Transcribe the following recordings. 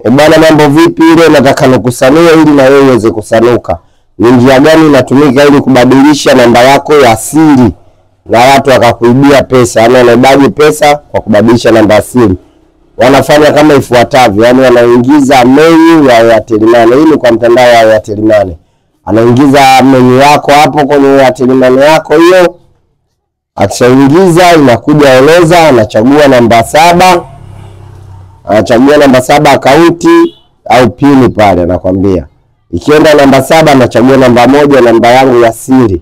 Bwana mambo vipi, ile nataka nikusanue ili na wewe uweze kusanuka. Ni njia gani inatumika ili kubadilisha namba yako ya siri na watu wakakuibia pesa? Yaani wanaibaji pesa kwa kubadilisha namba ya siri. Wanafanya kama ifuatavyo, yaani wanaingiza menu ya Airtel Money. Hii ni kwa mtandao wa Airtel Money. Anaingiza menu yako hapo kwenye Airtel Money yako hiyo. Akishaingiza inakuja eleza, anachagua namba 7. Anachagua namba 7 akaunti au pini pale anakuambia. Ikienda namba 7 anachagua namba 1, namba yangu ya siri.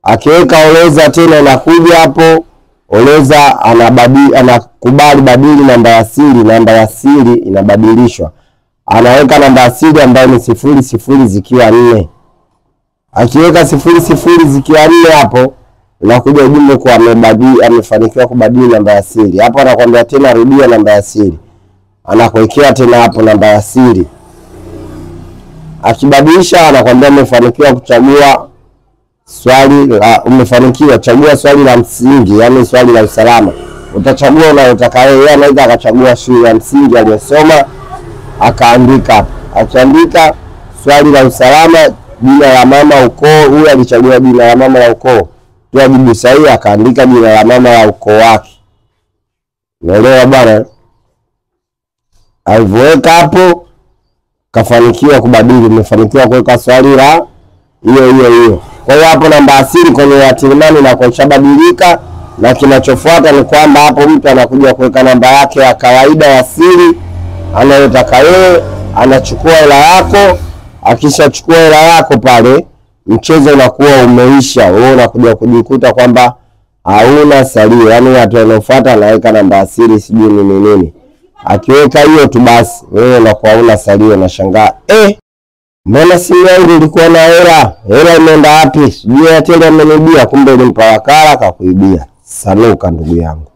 Akiweka eleza tena inakuja hapo, eleza anakubali badili namba ya siri inabadilishwa. Anaweka namba ya siri ambayo ni 00 zikiwa 4. Akiweka 00 zikiwa 4 hapo, unakuja ujumbe kwa amefanikiwa kubadili namba ya siri. Hapo anakuambia tena rudia namba ya siri. Anakuwekea tena hapo namba ya siri. Akibadilisha anakuambia umefanikiwa kuchagua chagua swali la msingi, yani swali la usalama. Utachagua unalotaka wewe. Yeye anaweza akachagua shule ya msingi aliyosoma, akaandika. Akiandika swali la usalama, jina la mama, ukoo. Huyu alichagua jina la mama la ukoo. Kwa jibu sahihi akaandika jina la mama la ukoo wake. Unaelewa bwana? Aliweka hapo kafanikiwa kubadili, umefanikiwa kuweka swali la hiyo. Kwa hiyo hapo namba ya siri kwenye Airtel Money na kuishabadilika, na kinachofuata ni kwamba hapo mtu anakuja kuweka namba yake ya kawaida ya siri anayotaka yeye, anachukua hela yako. Akishachukua hela yako pale, mchezo unakuwa umeisha. Wewe unakuja kujikuta kwamba hauna salio. Yaani watu wanaofuata anaweka namba ya siri sijui nini. Akiweka hiyo tu basi wewe unakuwa una salio. Unashangaa, mbona simu yangu ilikuwa na hela imeenda wapi? Sijui Airtel amenibia. Kumbe ilimpa wakala akakuibia. Sanuka ndugu yangu.